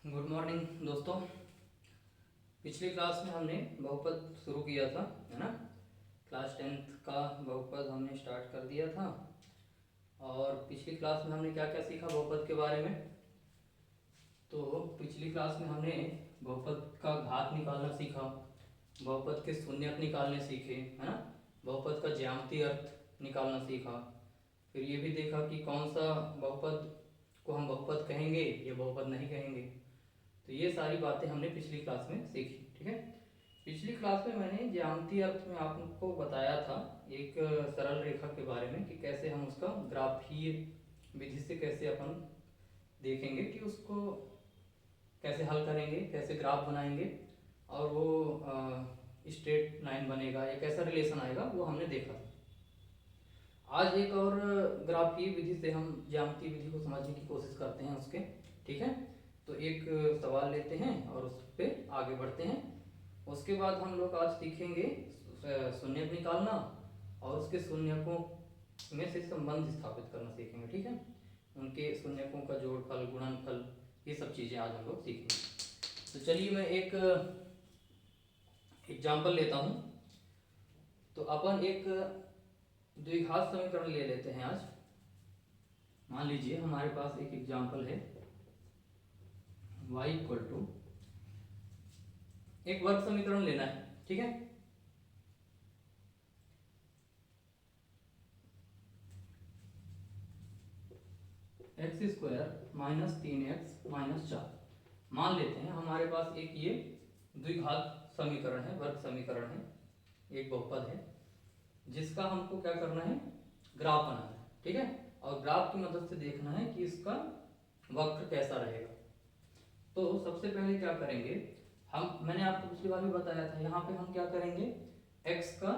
Good morning दोस्तों। पिछली class में हमने बहुपद शुरू किया था, है ना। क्लास 10th का बहुपद हमने स्टार्ट कर दिया था। और पिछली क्लास में हमने क्या क्या सीखा बहुपद के बारे में। तो पिछली क्लास में हमने बहुपद का घात निकालना सीखा, बहुपद के शून्यक निकालने सीखे, है ना। बहुपद का ज्यामितीय अर्थ निकालना सीखा। फिर ये भी देखा कि कौन सा बहुपद को हम बहुपद कहेंगे या बहुपद नहीं कहेंगे। तो ये सारी बातें हमने पिछली क्लास में सीखी, ठीक है। पिछली क्लास में मैंने ज्यामितीय अर्थ में आपको बताया था एक सरल रेखा के बारे में कि कैसे हम उसका ग्राफीय विधि से कैसे अपन देखेंगे कि उसको कैसे हल करेंगे, कैसे ग्राफ बनाएंगे और वो स्ट्रेट लाइन बनेगा या कैसा रिलेशन आएगा, वो हमने देखा था। आज एक और ग्राफीय विधि से हम ज्यामितीय विधि को समझने की कोशिश करते हैं उसके, ठीक है। तो एक सवाल लेते हैं और उस पर आगे बढ़ते हैं। उसके बाद हम लोग आज सीखेंगे शून्यक निकालना और उसके शून्यकों में से संबंध स्थापित करना सीखेंगे, ठीक है। उनके शून्यकों का जोड़फल, गुणनफल, ये सब चीज़ें आज हम लोग सीखेंगे। तो चलिए मैं एक एग्जाम्पल लेता हूँ। तो अपन एक द्विघात समीकरण ले लेते हैं आज। मान लीजिए हमारे पास एक एग्जाम्पल है y इक्वल टू, एक वर्ग समीकरण लेना है, ठीक है। X square minus 3x minus 4। मान लेते हैं हमारे पास एक ये द्विघात समीकरण है, वर्ग समीकरण है, एक बहुपद है जिसका हमको क्या करना है, ग्राफ बनाना है, ठीक है। और ग्राफ की मदद से देखना है कि इसका वक्र कैसा रहेगा। तो सबसे पहले क्या करेंगे मैंने आपको पिछली बार भी बताया था, यहाँ पे हम क्या करेंगे, x का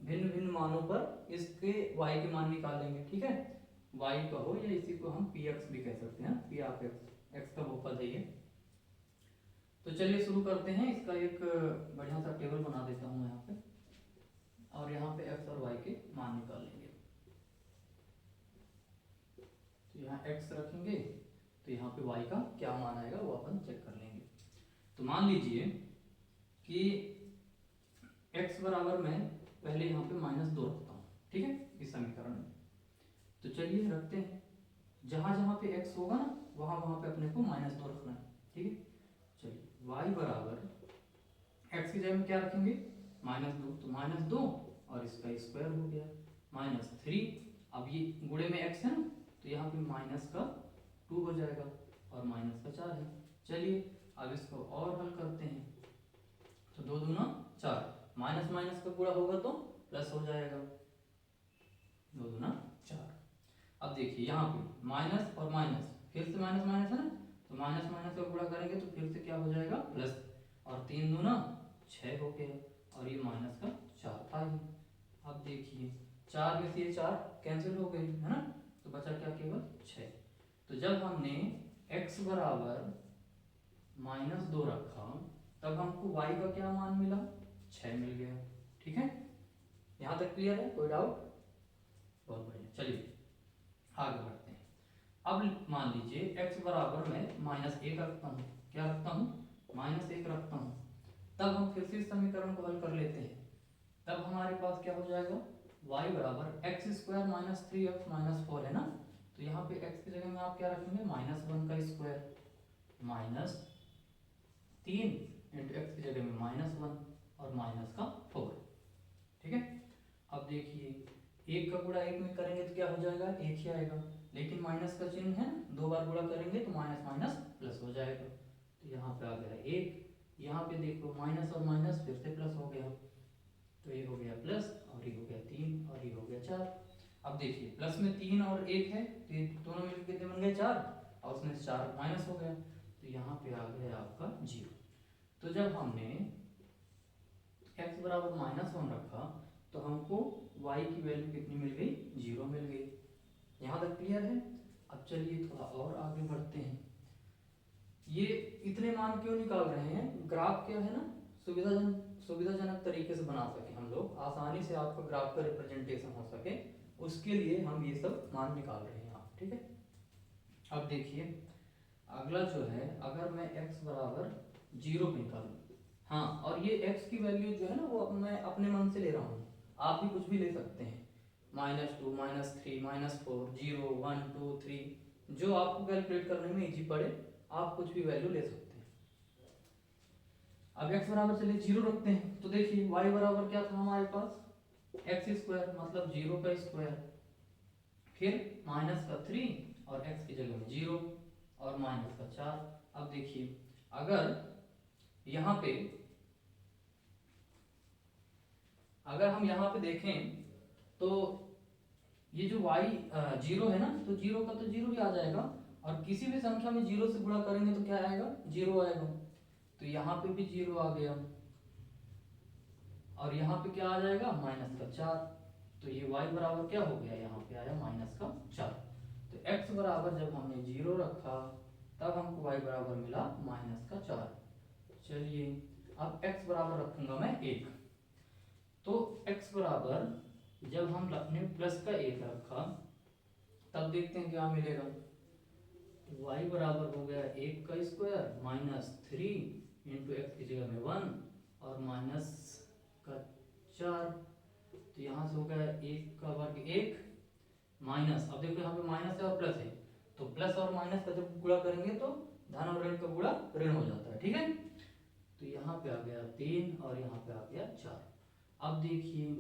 भिन्न भिन्न मानों पर इसके y के मान निकालेंगे, ठीक है। y कहो या इसी को हम px भी कह सकते हैं, p ऑफ x का बहुपद है ये। तो चलिए शुरू करते हैं। इसका एक बढ़िया सा टेबल बना देता हूँ यहाँ पे, और यहाँ पे x और y के मान निकाल लेंगे। तो यहाँ x रखेंगे तो यहाँ पे y का क्या मान आएगा वो अपन चेक कर लेंगे। तो मान लीजिए कि x बराबर मैं पहले यहाँ पे -2 रखता हूँ, ठीक है, इस समीकरण में। तो चलिए रखते हैं, जहां जहां पे x होगा ना वहां वहां पे अपने को -2 रखना है, ठीक है। चलिए y बराबर x की जगह में क्या रखेंगे, -2, तो -2 और इसका स्क्वायर हो गया -3। अब ये गुणे में x है ना, तो यहाँ पे -2 हो जाएगा और -4 है। चलिए अब इसको और हल करते हैं। तो 2 दूना 4, माइनस माइनस का गुणा होगा तो प्लस हो जाएगा, 2 दूना 4। अब देखिए यहाँ पे माइनस और माइनस, फिर से माइनस माइनस है ना, तो माइनस माइनस का गुणा करेंगे तो फिर से क्या हो जाएगा, प्लस, और 3 दूना 6 हो गया, और ये माइनस का 4 था ही। अब देखिए 4 में से ये 4 कैंसिल हो गई है ना, तो बचा क्या, केवल 6। तो जब हमने x बराबर -2 रखा तब हमको y का क्या मान मिला, 6 मिल गया, ठीक है। यहाँ तक क्लियर है, कोई डाउट? बहुत बढ़िया। चलिए आगे बढ़ते हैं। अब मान लीजिए x बराबर मैं -1 रखता हूँ, क्या रखता हूँ, -1 रखता हूँ। तब हम फिर से इस समीकरण को हल कर लेते हैं। तब हमारे पास क्या हो जाएगा, y बराबर एक्स स्क्वायर -3x -4 है ना, तो यहाँ पे x की जगह में आप क्या रखेंगे, -1 का स्क्वायर -3 इंटू एक्स की जगह में -1 और -4, ठीक है। अब देखिए 1 का गुणा 1 में करेंगे तो क्या हो जाएगा, 1 ही आएगा, लेकिन माइनस का चिन्ह है, 2 बार गुणा करेंगे तो माइनस माइनस प्लस हो जाएगा। तो यहाँ पे आ गया 1, यहाँ पे देखो माइनस और माइनस फिर से प्लस हो गया, तो ये हो गया प्लस और ये हो गया 3 और ये हो गया 4। अब देखिए प्लस में 3 और 1 है तो ये दोनों मिलकर कितने बन गए, 4, और उसमें 4 माइनस हो गया, तो यहाँ पे आ गया आपका 0। तो जब हमने x बराबर -1 रखा तो हमको y की वैल्यू कितनी मिल गई, 0 मिल गई। यहाँ तक क्लियर है। अब चलिए थोड़ा और आगे बढ़ते हैं। ये इतने मान क्यों निकाल रहे हैं, ग्राफ क्या है ना, सुविधाजनक तरीके से बना सके हम लोग, आसानी से आपका ग्राफ का रिप्रेजेंटेशन हो सके, उसके लिए हम ये सब मान निकाल रहे हैं यहाँ, ठीक है। अब देखिए अगला जो है, अगर मैं x बराबर 0 पे निकालूं, हाँ, और ये x की वैल्यू जो है ना वो मैं अपने मन से ले रहा हूँ, आप भी कुछ भी ले सकते हैं, -2, -3, -4, 0, 1, 2, 3, जो आपको कैलकुलेट करने में इजी पड़े आप कुछ भी वैल्यू ले सकते हैं। अब x बराबर चलिए 0 रखते हैं, तो देखिए y बराबर क्या था हमारे पास, x² मतलब 0 का स्क्वायर, फिर -3 और x की जगह में 0 और -4। अब देखिए अगर यहाँ पे, अगर हम यहाँ पे देखें तो ये जो y 0 है ना, तो 0 का तो 0 ही आ जाएगा, और किसी भी संख्या में 0 से गुणा करेंगे तो क्या आएगा, 0 आएगा, तो यहाँ पे भी 0 आ गया, और यहाँ पे क्या आ जाएगा, -4, तो ये y बराबर क्या हो गया, यहाँ पे आया -4। तो x बराबर जब हमने 0 रखा तब हमको y बराबर मिला -4। चलिए अब x बराबर रखूंगा मैं 1, तो x बराबर जब हम अपने प्लस का 1 रखा तब देखते हैं क्या मिलेगा, y बराबर हो गया 1 का स्क्वायर -3 इंटू एक्स की जगह में 1 और -4, तो यहाँ से हो गया 1 का वर्ग 1 माइनस, अब देखो यहाँ पे माइनस है और प्लस है, तो प्लस और माइनस का जब गुणा करेंगे तो धन और ऋण का गुणा ऋण हो जाता है, ठीक है, तो यहाँ पे आ गया 3 और यहाँ पे आ गया 4। अब देखिए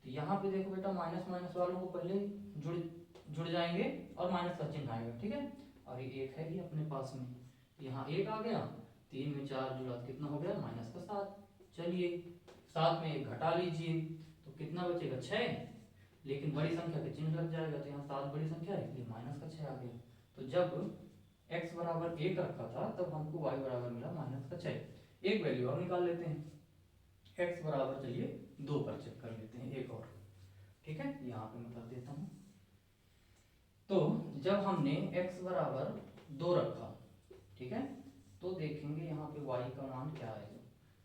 तो यहाँ पे देखो बेटा, माइनस माइनस वालों को पहले जुड़ जुड़ जाएंगे और माइनस का चिन्ह आएगा, ठीक है, और ये 1 है ही अपने पास में, यहाँ 1 आ गया, 3 में 4 जुड़ा तो कितना हो गया, -7। चलिए 7 में 1 घटा लीजिए तो कितना बचेगा, 6, लेकिन बड़ी संख्या के चिन्ह लग जाएगा, तो यहाँ 7 बड़ी संख्या है इसलिए -6 आ गया। तो जब x बराबर 1 रखा था तब हमको y बराबर मिला -6। एक वैल्यू और निकाल लेते हैं, x बराबर चलिए 2 पर चेक कर लेते हैं एक और, ठीक है, यहाँ पे मैं कर देता हूँ। तो जब हमने x बराबर 2 रखा, ठीक है, तो देखेंगे यहाँ पे y का मान क्या आएगा।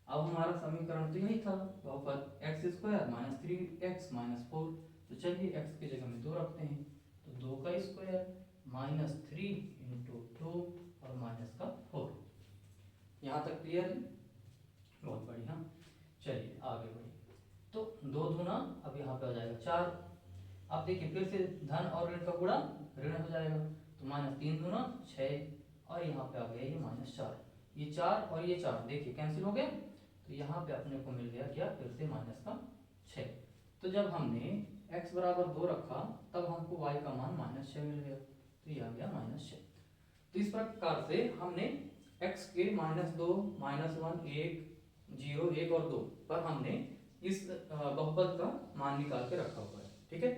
अब हमारा समीकरण तो यही था, बहुपद x² -3x -4, तो चलिए x की जगह में 2 रखते हैं, तो 2 का स्क्वायर -3 इंटू 2 और -4। यहाँ तक क्लियर है, बहुत बढ़िया। चलिए आगे बढ़िए, तो 2 दूना अब यहाँ पे आ जाएगा 4। अब देखिए फिर से धन और ऋण का गुणा ऋण हो जाएगा, तो -3 दूना 6 और यहाँ पे आ गया ये -4, ये 4 और ये 4 देखिए कैंसिल हो गए, तो यहाँ पे अपने को मिल गया क्या, फिर से -6। तो जब हमने x बराबर 2 रखा तब हमको y का मान -6 मिल गया, तो ये आ गया -6। तो इस प्रकार से हमने x के -2, -1, 1, 0, 1 और 2 पर हमने इस बहुपद का मान निकाल के रखा हुआ है, ठीक है,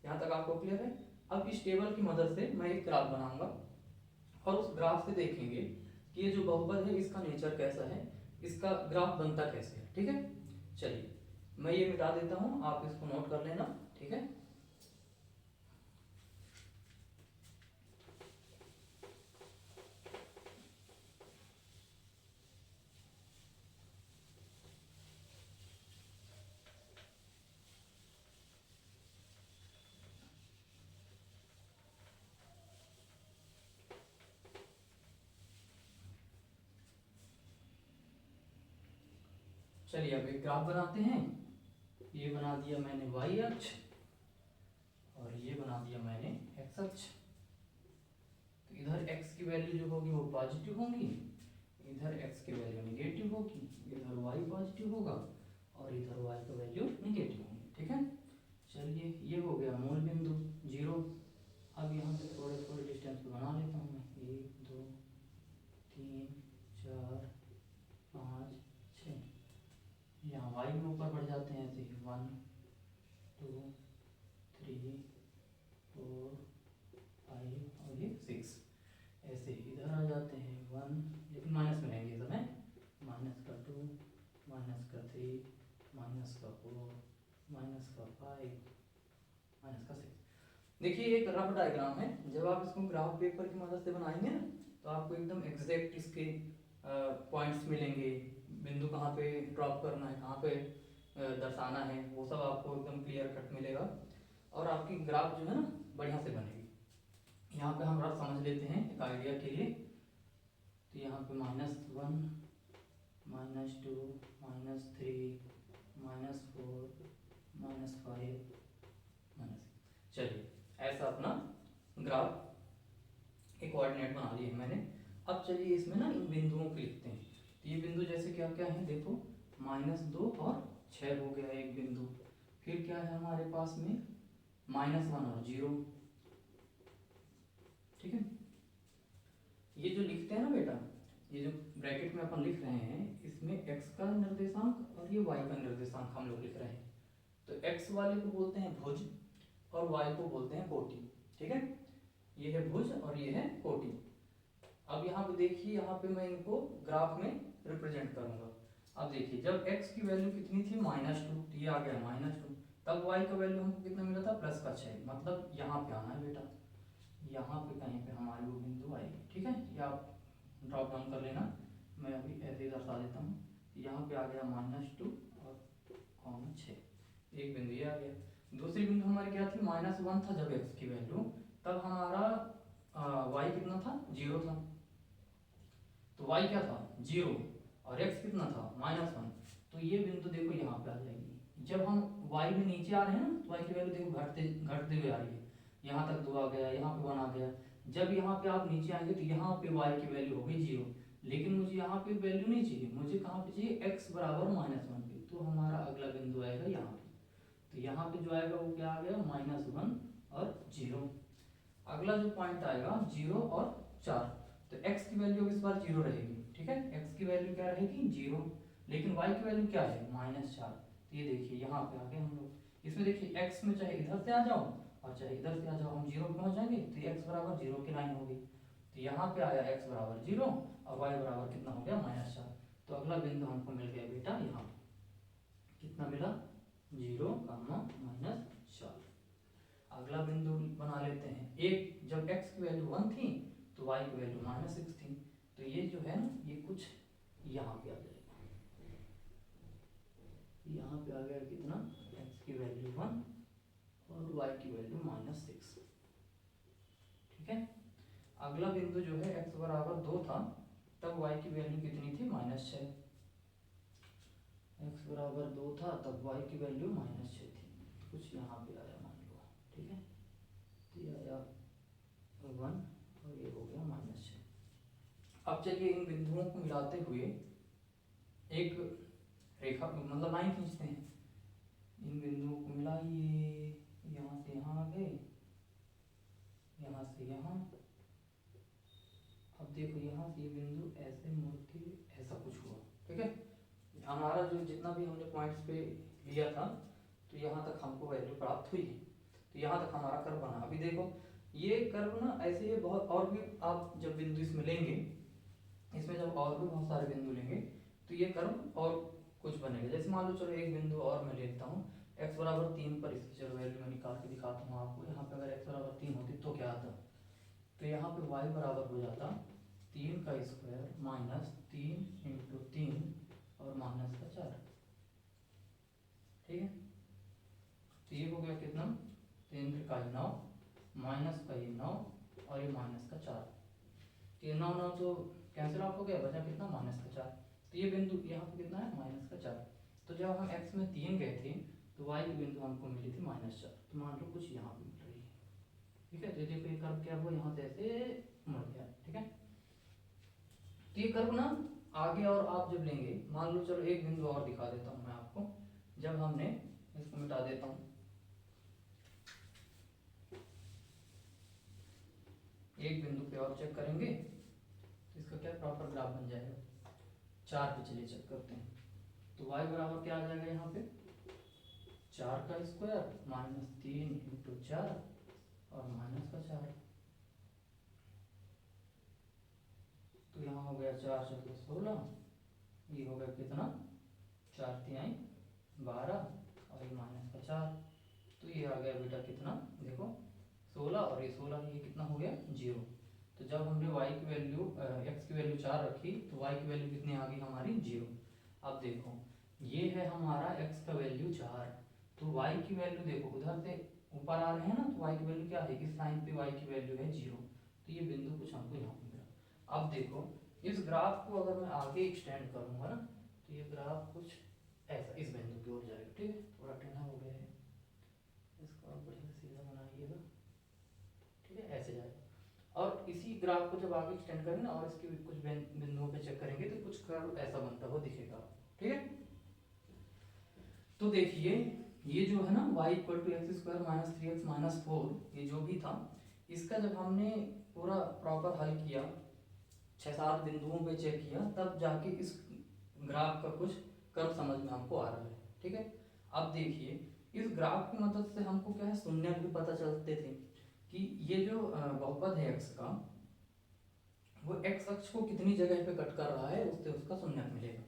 यहाँ तक आपको क्लियर है। अब इस टेबल की मदद से मैं एक ग्राफ बनाऊंगा और उस ग्राफ से देखेंगे कि ये जो बहुपद है इसका नेचर कैसा है, इसका ग्राफ बनता कैसे है, ठीक है। चलिए मैं ये मिटा देता हूँ, आप इसको नोट कर लेना, ठीक है। चलिए अब एक ग्राफ बनाते हैं, ये बना दिया मैंने y अक्ष और ये बना दिया मैंने x अक्ष। तो इधर x की वैल्यू जो होगी वो पॉजिटिव होगी, इधर x की वैल्यू नेगेटिव होगी, इधर y पॉजिटिव होगा और इधर y का वैल्यू नेगेटिव होगी, ठीक है। चलिए ये हो गया मूल बिंदु 0। अब यहाँ से थोड़े थोड़े डिस्टेंस पे बना लेता हूँ मैं, 1 2 3 4 5 6, यहाँ y में ऊपर बढ़ जाते हैं ऐसे ही 1 2 3 4 5 और ये 6, ऐसे ही इधर आ जाते हैं 1, लेकिन माइनस में रहेंगे समय, -2 -3 -4 -5 -6। देखिए एक रफ डायग्राम है, जब आप इसको ग्राफ पेपर की मदद से बनाएंगे ना तो आपको एकदम एग्जैक्ट इसके पॉइंट्स मिलेंगे, बिंदु कहाँ पे ड्रॉप करना है, कहाँ पे दर्शाना है, वो सब आपको एकदम क्लियर कट मिलेगा और आपकी ग्राफ जो है ना बढ़िया से बनेगी। यहाँ पे हम रफ समझ लेते हैं एक आइडिया के लिए। तो यहाँ पे -1, -2, -3, -4, -5, चलिए ऐसा अपना ग्राफ एक कोऑर्डिनेट बना लिए मैंने। अब चलिए इसमें ना इन बिंदुओं को लिखते हैं। तो ये बिंदु जैसे क्या क्या है देखो, -2 और 6 हो गया एक बिंदु। फिर क्या है हमारे पास में -1 और 0। ठीक है, ये जो लिखते हैं ना बेटा, ये जो ब्रैकेट में अपन लिख रहे हैं इसमें x का निर्देशांक और ये y का निर्देशांक हम लोग लिख रहे हैं। तो x वाले को बोलते हैं भुज और y को बोलते हैं कोटि। ठीक है, ये है भुज और ये है कोटि। अब यहाँ पे देखिए, यहाँ पे मैं इनको ग्राफ में रिप्रेजेंट करूंगा। अब देखिए जब x की वैल्यू कितनी थी -2, ये आ गया -2, तब y का वैल्यू हमको कितना मिला था +6, मतलब यहाँ पे आना है बेटा, यहाँ पे कहीं पे हमारी वो बिंदु आएगी। ठीक है, ये आप ड्रॉप डाउन कर लेना, मैं अभी ऐसे ही दर्शा देता हूँ। यहाँ पे आ गया -2 और 6, एक बिंदु ये आ गया। दूसरी बिंदु हमारी क्या थी, -1 था जब x की वैल्यू, तब हमारा y कितना था 0 था। तो y क्या था 0 और x कितना था -1। तो ये बिंदु देखो यहाँ पे आ जाएगी। जब हम y में नीचे आ रहे हैं ना, तो y की वैल्यू देखो घटते घटते हुए आ रही है। यहाँ तक 2 आ गया, यहाँ पे 1 आ गया। जब यहाँ पे आप नीचे आएंगे तो यहाँ पे y की वैल्यू होगी 0, लेकिन मुझे यहाँ पे वैल्यू नहीं चाहिए, मुझे कहाँ पे चाहिए x बराबर -1 पे। तो हमारा अगला बिंदु आएगा यहाँ पे। तो यहाँ पे जो आएगा वो क्या आ गया -1 और 0। अगला जो पॉइंट आएगा 0 और 4। तो x की वैल्यू इस बार 0 रहेगी। ठीक है, x की वैल्यू क्या रहेगी 0, लेकिन y की वैल्यू क्या है -4। तो ये देखिए यहाँ पे आ गए हम लोग। इसमें देखिए x में चाहे इधर से आ जाओ और चाहे इधर से आ जाओ, हम 0 पे पहुंच जाएंगे। तो x बराबर 0 की लाइन होगी। तो यहाँ पे आया x बराबर 0 और y बराबर कितना हो गया -4। तो अगला बिंदु हमको मिल गया बेटा यहाँ पे, कितना मिला 0, -4। अगला बिंदु बना लेते हैं। एक जब x की वैल्यू 1 थी तो y की वैल्यू -6 थी। तो ये जो है ना, ये कुछ यहाँ पे आ जाएगा, यहाँ पे आ गया कितना, x की वैल्यू 1 और y की वैल्यू -6। ठीक है, अगला बिंदु जो है x बराबर 2 था, तब y की वैल्यू कितनी थी -6। x बराबर 2 था तब y की वैल्यू -6 थी, कुछ यहाँ पे आया मान लो। ठीक है, तो ये आया 1 और ये हो गया -6। अब चलिए इन बिंदुओं को मिलाते हुए एक रेखा मतलब लाइन खींचते हैं। इन बिंदुओं को मिलाइए, यहाँ से यहाँ आ गए, यहाँ से यहाँ। अब देखो यहाँ से ये बिंदु ऐसे मुड़ के ऐसा कुछ हुआ। ठीक है, हमारा जो जितना भी हमने पॉइंट्स पे लिया था, तो यहाँ तक हमको वैल्यू प्राप्त हुई है। तो यहाँ तक हमारा कर्व बना। अभी देखो ये कर्व ना ऐसे ही बहुत और भी आप जब बिंदु इसमें लेंगे, इसमें जब और भी बहुत सारे बिंदु लेंगे तो ये कर्व और कुछ बनेगा। जैसे मान लो चलो एक बिंदु और मैं लेता हूँ x बराबर 3 पर, इसकी चलो वैल्यू मैं निकाल के दिखाता हूँ आपको। यहाँ पे अगर x बराबर 3 होती तो क्या आता, तो यहाँ पे y बराबर हो जाता 3 का स्क्वायर -3 × 3 और -4। ठीक है, तो ये हो गया कितना 3 का 9 माइनस का ये 9 और ये -4। ये 9 9 तो कैंसिल आउट हो गया, बचा कितना -4। तो ये बिंदु यहाँ पे कितना है -4। तो जब हम x में 3 गए थे तो y की बिंदु हमको मिली थी -4। तो मान लो कुछ यहाँ पे मिल रही है। ठीक है, तो देखो ये कर्व क्या हुआ, यहाँ से ऐसे मुड़ गया। ठीक है, तो ये कर्व ना आगे और आप जब लेंगे, मान लो चलो एक बिंदु और दिखा देता हूँ मैं आपको। जब हमने इसको मिटा देता हूँ, एक बिंदु पे और चेक करेंगे तो इसका क्या प्रॉपर ग्राफ बन जाएगा। 4 पे चलिए चेक करते हैं। तो y बराबर क्या आ जाएगा यहाँ पे 4 का स्क्वायर -3 × 4 और -4। तो यहाँ हो गया 4 × 16, ये हो गया कितना 4 × 3 = 12 और ये -4। तो ये आ गया बेटा कितना देखो 16 और ये 16, ये कितना हो गया 0। तो जब हमने y की वैल्यू x की वैल्यू 4 रखी तो y की वैल्यू कितनी आ गई हमारी 0। अब देखो ये है हमारा x का वैल्यू 4, तो y की वैल्यू देखो उधर से ऊपर आ रहे हैं ना, तो y की वैल्यू क्या है, इस लाइन पे y की वैल्यू है 0। तो ये बिंदु कुछ हमको यहाँ पे मिला। अब देखो इस ग्राफ को अगर मैं आगे एक्सटेंड करूंगा ना तो ये ग्राफ कुछ ऐसा इस बिंदु की ओर जाएगा। ठीक है, थोड़ा टेढ़ा हो गया है, इसको आप बढ़िया से सीधा बनाइएगा। ठीक है, ऐसे जाएगा। और इसी ग्राफ को जब आगे एक्सटेंड करेंगे ना और इसके कुछ बिंदुओं पे चेक करेंगे तो कुछ कर्व ऐसा बनता हुआ दिखेगा आपको। ठीक है, तो देखिए ये जो है ना y equal to X square minus 3x minus 4, ये जो भी था इसका जब हमने पूरा प्रॉपर हल किया, 6-7 बिंदुओं पे चेक किया, तब जाके इस ग्राफ का कुछ कर्व समझ में हमको आ रहा है। ठीक है, अब देखिए इस ग्राफ की मदद से हमको क्या है शून्य भी पता चलते थे कि ये जो बहुपद है x का, वो x अक्ष को कितनी जगह पे कट कर रहा है, उससे उसका शून्य मिलेगा।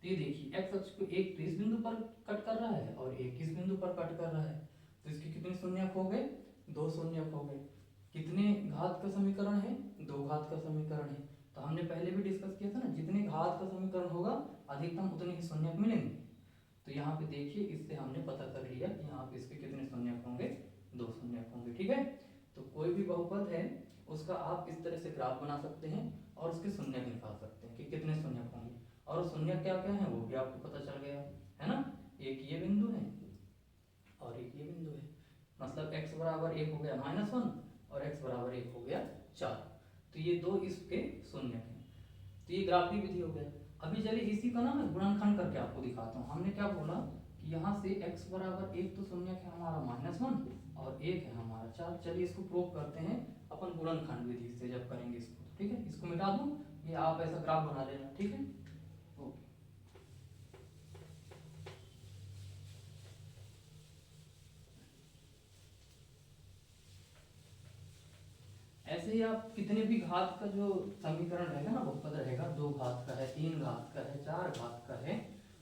तो ये देखिए x अक्ष को एक तो इस बिंदु पर कट कर रहा है और एक इस बिंदु पर कट कर रहा है, तो इसके कितने शून्यक हो गए, 2 शून्यक हो गए। कितने घात का समीकरण है, 2 घात का समीकरण है। तो हमने पहले भी डिस्कस किया था ना, जितने घात का समीकरण होगा अधिकतम उतने ही शून्यक मिलेंगे। तो यहाँ पे देखिए इससे हमने पता कर लिया कि यहाँ पे इसके कितने शून्यक होंगे, 2 शून्यक होंगे। ठीक है, तो कोई भी बहुपद है उसका आप इस तरह से ग्राफ बना सकते हैं और उसके शून्यक निकाल सकते हैं कि कितने शून्यक होंगे। और शून्यक क्या क्या है वो भी आपको पता चल गया है ना, एक ये बिंदु है और एक ये बिंदु है। मतलब x बराबर 1 हो गया -1 और x बराबर 1 हो गया 4। तो ये दो इसके शून्यक हैं। तो ये ग्राफ की विधि हो गया। अभी चलिए इसी का ना मैं गुणनखंड करके आपको दिखाता हूँ। हमने क्या बोला कि यहाँ से x बराबर 1 तो शून्यक है हमारा -1 और 1 है हमारा 4। चलिए इसको प्रूव करते हैं अपन गुणनखंड विधि से जब करेंगे इसको। ठीक है, इसको मिटा दूं, ये आप ऐसा ग्राफ बना लेना। ठीक है, ओके। ऐसे ही आप कितने भी घात का जो समीकरण रहेगा ना बहुपद रहेगा, 2 घात का है, 3 घात का है, 4 घात का है,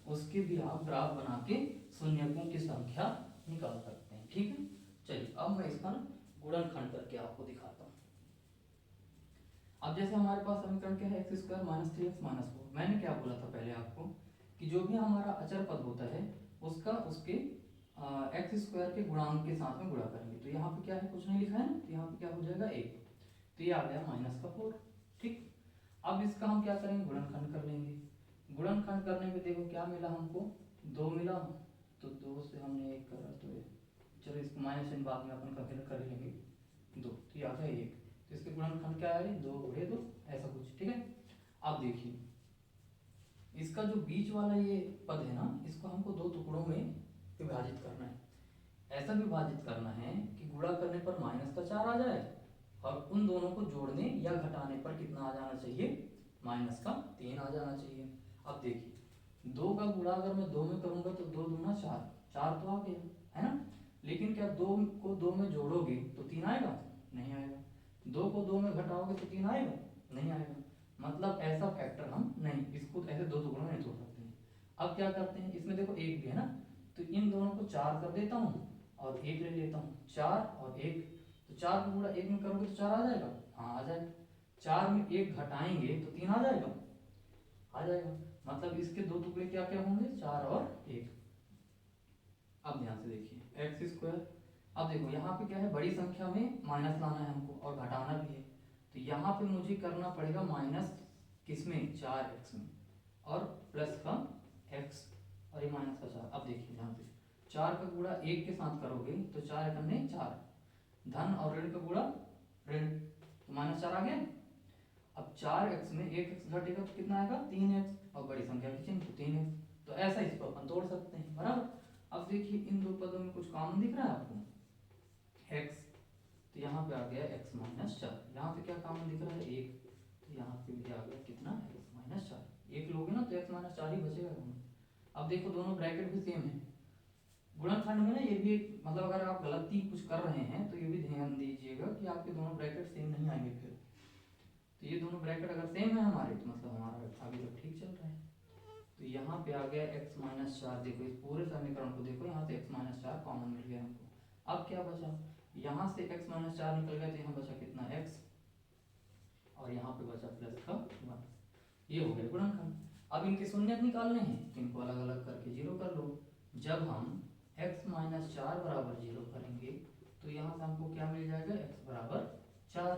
उसके भी आप ग्राफ बना के शून्यकों की संख्या निकाल सकते हैं। ठीक है, चलिए अब मैं इसका ना गुणनखंड करके आपको दिखाता हूँ। अब जैसे हमारे पास समीकरण क्या है, x square minus 3x minus 4। मैंने क्या बोला था पहले आपको कि जो भी हमारा अचर पद होता है उसका उसके एक्स स्क्वायर के गुणांक के साथ में गुणा करेंगे। तो यहाँ पे क्या है, कुछ नहीं लिखा है ना, तो यहाँ पे क्या हो जाएगा 1, तो ये आ गया -4। ठीक, अब इसका हम क्या करेंगे, गुणनखंड कर लेंगे। गुणनखंड करने में देखो क्या मिला हमको, 2 मिला, तो 2 से हमने 1 करा, तो चलो इसको माइनस इन बाद में अपन कर लेंगे 2, तो ये आ गया 1। तो इसके गुणनखंड क्या है, 2 गुणे 2 ऐसा कुछ। ठीक है, अब देखिए इसका जो बीच वाला ये पद है ना, इसको हमको 2 टुकड़ों में विभाजित करना है। ऐसा विभाजित करना है कि गुणा करने पर -4 आ जाए और उन दोनों को जोड़ने या घटाने पर कितना आ जाना चाहिए, -3 आ जाना चाहिए। अब देखिए 2 का गुणा अगर मैं 2 में करूंगा तो 2 दूना 4, 4 तो आ गया है ना, लेकिन क्या 2 को 2 में जोड़ोगे तो 3 आएगा, नहीं आएगा। 2 को 2 में घटाओगे तो 3 आएगा, नहीं आएगा। मतलब ऐसा फैक्टर हम नहीं, इसको ऐसे 2 टुकड़ों में नहीं तोड़ सकते हैं। अब क्या करते हैं, इसमें देखो 1 भी है ना, तो इन दोनों को 4 कर देता हूँ और 1 ले लेता हूँ, 4 और 1, तो 4 को गुणा 1 में करोगे तो 4 आ जाएगा, हाँ आ जाएगा। 4 में 1 घटाएंगे तो 3 आ जाएगा, आ जाएगा। मतलब इसके 2 टुकड़े क्या क्या होंगे, 4 और 1। अब ध्यान से देखिए एक्स स्क्वायर, अब देखो यहाँ पे क्या है, बड़ी संख्या में माइनस लाना है हमको और घटाना भी है, तो यहाँ पे मुझे करना पड़ेगा माइनस किसमें, 4x में, और प्लस का x और ये माइनस का 4। अब देखिए ध्यान से 4 का गुणा 1 के साथ करोगे तो 4 एकम में 4, धन और ऋण का गुणा ऋण, तो -4 आ गया। अब 4x में 1x घटेगा तो कितना आएगा, 3x, और बड़ी संख्या की चिन्ह 3x। तो ऐसा इसको अपन तोड़ सकते हैं, बराबर। अब देखिए इन दो पदों में कुछ कॉमन दिख रहा है आपको, x, तो यहाँ पे आ गया x -4। यहाँ पे क्या कॉमन दिख रहा है, 1, तो यहाँ पे भी आ गया कितना, x -4। 1 लोगे ना तो x -4 ही बचेगा। अब देखो दोनों ब्रैकेट भी सेम है। गुणनखंड में ना ये भी मतलब अगर आप गलती कुछ कर रहे हैं तो ये भी ध्यान दीजिएगा कि आपके दोनों ब्रैकेट सेम नहीं आएंगे फिर। तो ये दोनों ब्रैकेट अगर सेम है हमारे तो मतलब हमारा आगे तक ठीक चल रहा है। तो यहाँ पे आ गया x -4, देखो इस पूरे समीकरण को देखो, यहाँ से x -4 कॉमन मिल गया हमको। अब क्या बचा, यहाँ से x -4 निकल गया तो यहाँ बचा कितना, x, और यहाँ पे बचा प्लस का 1। ये हो गया गुणनखंड। अब इनके शून्यक निकालने हैं, इनको अलग अलग करके 0 कर लो। जब हम x -4 बराबर 0 करेंगे तो यहाँ से हमको क्या मिल जाएगा, x बराबर 4।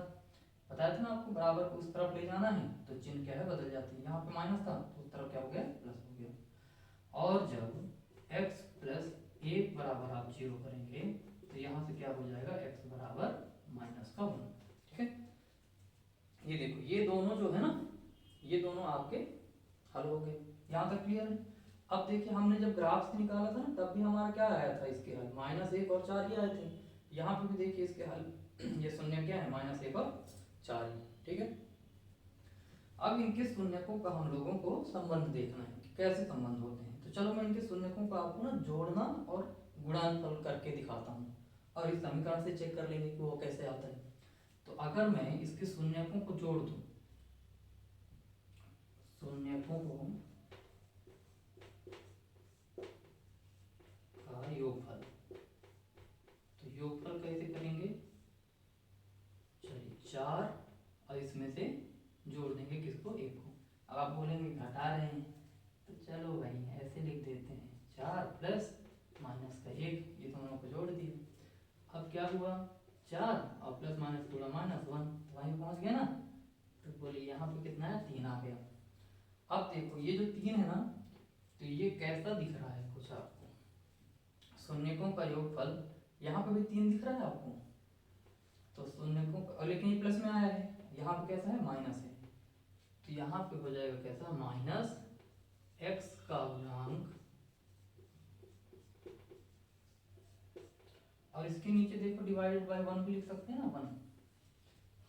पता बताया था ना आपको, बराबर को उस तरफ ले जाना है तो चिन्ह क्या है, बदल जाती है। यहाँ पे माइनस था तो उस तरफ क्या हो गया, प्लस हो गया। और जब x प्लस एक बराबर आप 0 करेंगे तो यहाँ से क्या हो जाएगा, x बराबर -1। ठीक है, ये देखो ये दोनों जो है ना, ये दोनों आपके हल हो गए। यहाँ तक क्लियर है। अब देखिए हमने जब ग्राफ से निकाला था ना, तब भी हमारा क्या आया था, इसके हल -1 और 4 ही आए थे। यहाँ पे भी देखिए इसके हल ये शून्य क्या है, -1 और 4 ही। ठीक है, अब इनके शून्यकों का हम लोगों को संबंध देखना है कि कैसे संबंध होते हैं। तो चलो मैं इनके शून्यकों को आपको ना जोड़ना और गुणनफल करके दिखाता हूँ, और इस समीकरण से चेक कर लेंगे कि वो कैसे आता है। तो अगर मैं इसके शून्यकों को जोड़ दूं, शून्यकों को का योगफल, तो योगफल कैसे करेंगे, चलिए 4 और इसमें से जोड़ देंगे किसको, 1 को। अब आप बोलेंगे घटा रहे हैं, तो चलो भाई ऐसे लिख देते हैं, 4 प्लस -1, ये दोनों को जोड़ दिया। अब क्या हुआ, 4 और प्लस माइनस थोड़ा -1, तो वहीं पहुंच गया ना। तो बोलिए यहाँ पे कितना है, 3 आ गया। अब देखो ये जो 3 है ना, तो ये कैसा दिख रहा है कुछ आपको, शून्यकों का योगफल, यहाँ पे भी 3 दिख रहा है आपको, तो शून्यकों का, लेकिन ये प्लस में आया है, यहाँ पे कैसा है, माइनस है, तो यहाँ पे हो जाएगा कैसा, -x का गुणांक, और इसके नीचे देखो डिवाइडेड बाय 1 भी लिख सकते हैं ना, 1।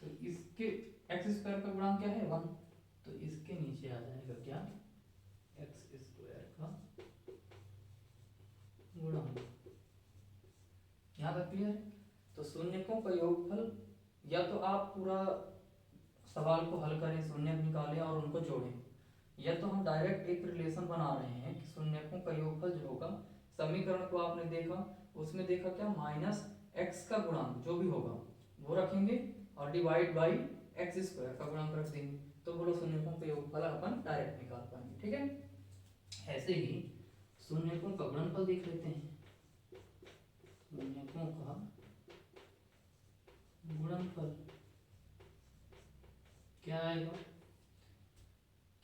तो इसके x² का गुणांक क्या है, 1, तो इसके नीचे आ जाएगा क्या, x² का गुणांक। यहाँ तक क्लियर है। तो शून्यकों का योगफल, या तो आप पूरा सवाल को हल करें, शून्य निकालें और उनको जोड़ें, या तो हम डायरेक्ट एक रिलेशन बना रहे हैं कि शून्यकों का योगफल जो होगा, समीकरण को आपने देखा, उसमें देखा क्या, -x का गुणांक जो भी होगा वो रखेंगे और डिवाइड बाई x² का गुणांक रख देंगे, तो बोलो शून्यकों का योगफल अपन डायरेक्ट निकाल पाएंगे। ठीक है, ऐसे ही शून्यकों का गुणनफल देख लेते हैं। शून्यकों का गुणनफल क्या आएगा,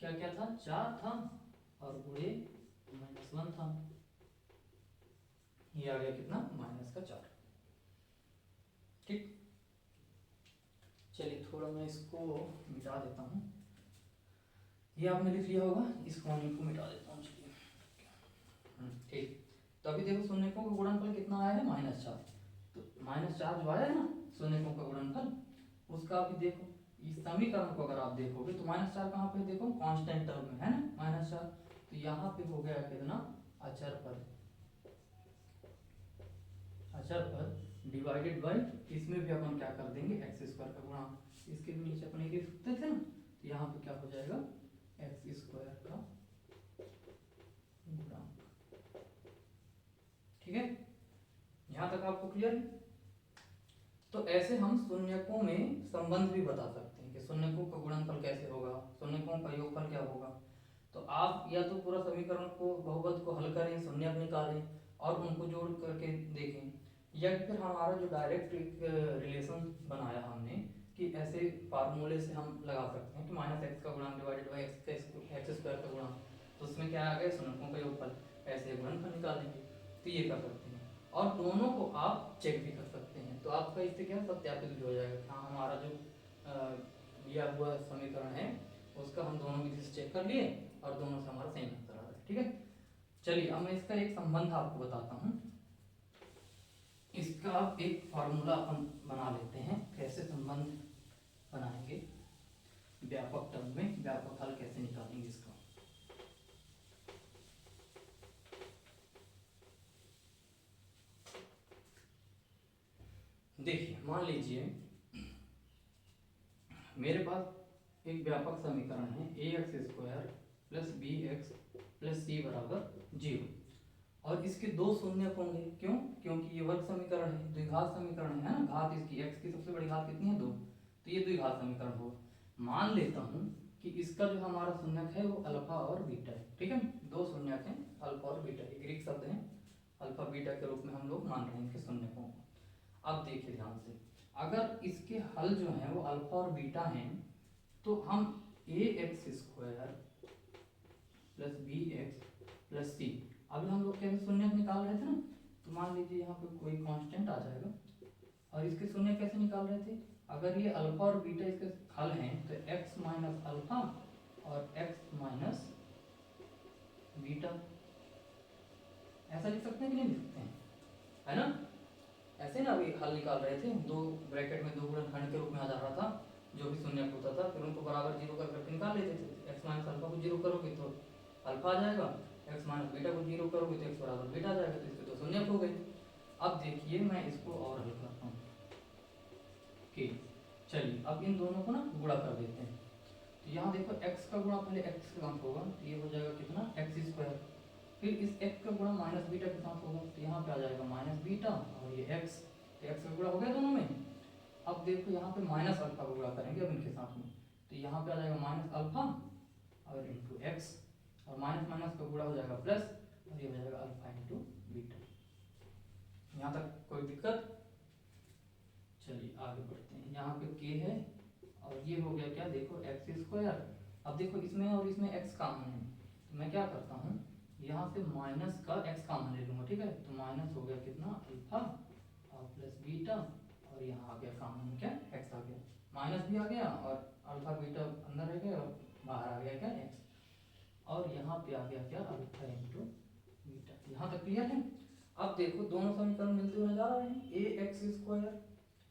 क्या क्या था, 4 था और गुणे -1 था, ये आ गया कितना, -4। ठीक, चलिए थोड़ा मैं इसको मिटा देता हूँ, ये आपने लिख लिया होगा, इस कोने को मिटा देता हूँ। चलिए ठीक, तो अभी देखो शून्यकों का गुणनफल कितना आया है, -4। तो -4 जो आया है ना शून्यकों का गुणनफल, उसका अभी देखो इस समीकरण को अगर आप देखोगे तो -4 कहाँ पे, देखो कांस्टेंट टर्म में है ना -4, तो यहाँ पे हो गया कितना, अचर पद, अचर पद डिवाइडेड बाय, इसमें भी अपन क्या कर देंगे, x² का गुणांक, इसके भी नीचे अपन लिख सकते थे ना, तो यहाँ पे क्या हो जाएगा, x² का गुणांक। ठीक है, यहाँ तक आपको क्लियर है। तो ऐसे हम शून्यकों में संबंध भी बता सकते हैं कि शून्यकों का गुणनफल कैसे होगा, शून्यकों का योगफल क्या होगा। तो आप या तो पूरा समीकरण को, बहुपद को हल करें, शून्यक निकालें और उनको जोड़ करके देखें, या फिर हमारा जो डायरेक्ट रिलेशन बनाया हमने कि ऐसे फार्मूले से हम लगा सकते हैं कि -x का गुणांक डिवाइडेड बाई x² का गुणांक, तो उसमें क्या आ गया, शून्यकों का योगफल, ऐसे गुणनफल निकालेंगे, तो ये कर सकते हैं। और दोनों को आप चेक भी कर सकते हैं, तो आपका इससे क्या सत्यापित भी हो जाएगा, हाँ हमारा जो दिया हुआ समीकरण है उसका हम दोनों विधि से चेक कर लिए और दोनों से हमारा सेम आंसर आ रहा है। ठीक है, चलिए अब मैं इसका एक संबंध आपको बताता हूँ। इसका आप एक फॉर्मूला अपन बना लेते हैं, कैसे संबंध बनाएंगे व्यापक टर्म में, व्यापक हल कैसे निकालेंगे इसका। देखिए मान लीजिए मेरे पास एक व्यापक समीकरण है, ax² plus bx plus c बराबर 0, और इसके दो शून्यक होंगे, क्यों, क्योंकि ये वर्ग समीकरण है, द्विघात समीकरण है ना, घात इसकी x की सबसे बड़ी घात कितनी है, 2, तो ये द्विघात समीकरण होगा। मान लेता हूँ कि इसका जो हमारा शून्यक है वो अल्फा और बीटा है। ठीक है, दो शून्यक हैं अल्फा और बीटा, ये ग्रीक शब्द है, अल्फा बीटा के रूप में हम लोग मान रहे हैं इनके शून्यकों को। अब देखिए ध्यान से, अगर इसके हल जो हैं वो अल्फा और बीटा हैं तो हम A X square plus B X plus C, अभी हम लोग कैसे शून्य निकाल रहे थे ना, तो मान लीजिए यहाँ पे कोई कांस्टेंट आ जाएगा और इसके शून्य कैसे निकाल रहे थे, अगर ये अल्फा और बीटा इसके हल हैं तो x माइनस अल्फा और x माइनस बीटा, ऐसा लिख सकते हैं कि नहीं लिख सकते हैं, है ना। ऐसे ना अभी हल निकाल रहे थे, दो ब्रैकेट में दो गुणनखंड के रूप में आ जा रहा था, जो भी शून्य होता था फिर उनको बराबर जीरो कर करके निकाल लेते थे। x माइनस अल्फा को जीरो करोगे तो अल्फा आ जाएगा, x माइनस बीटा को जीरो करोगे तो x बराबर बीटा आ जाएगा, तो इसके दो शून्य हो गए। अब देखिए मैं इसको और हल करता हूँ कि चलिए अब इन दोनों को ना गुणा कर देते हैं। तो यहाँ देखो x का गुणा पहले x के साथ होगा तो ये हो जाएगा कितना एक्स स्क्वायर, फिर इस x का गुणा माइनस बीटा के साथ होगा तो यहाँ पे आ जाएगा माइनस बीटा और ये x, तो x का गुणा हो गया दोनों में। अब देखो यहाँ पे माइनस अल्फा का गुणा करेंगे अब इनके साथ में, तो यहाँ पे आ जाएगा माइनस अल्फा और इंटू एक्स, और माइनस माइनस का गुणा हो जाएगा प्लस और ये हो जाएगा अल्फा इंटू बीटा। यहाँ तक कोई दिक्कत? चलिए आगे बढ़ते हैं। यहाँ पे k है और ये हो गया क्या, देखो एक्स स्क्वायर। अब देखो इसमें और इसमें x कॉमन है तो मैं क्या करता हूँ, यहाँ से माइनस का x कॉमन ले लूँगा, ठीक है। तो माइनस हो गया कितना अल्फा और प्लस बीटा, और यहाँ आ गया कॉमन क्या x आ गया, माइनस भी आ गया और अल्फा बीटा अंदर रह गया और बाहर आ गया क्या x, और यहाँ पे आ गया क्या अल्फा इंटू बीटा। यहाँ तक क्लियर है? अब देखो दोनों समीकरण मिलते हुए जा रहे हैं, A X square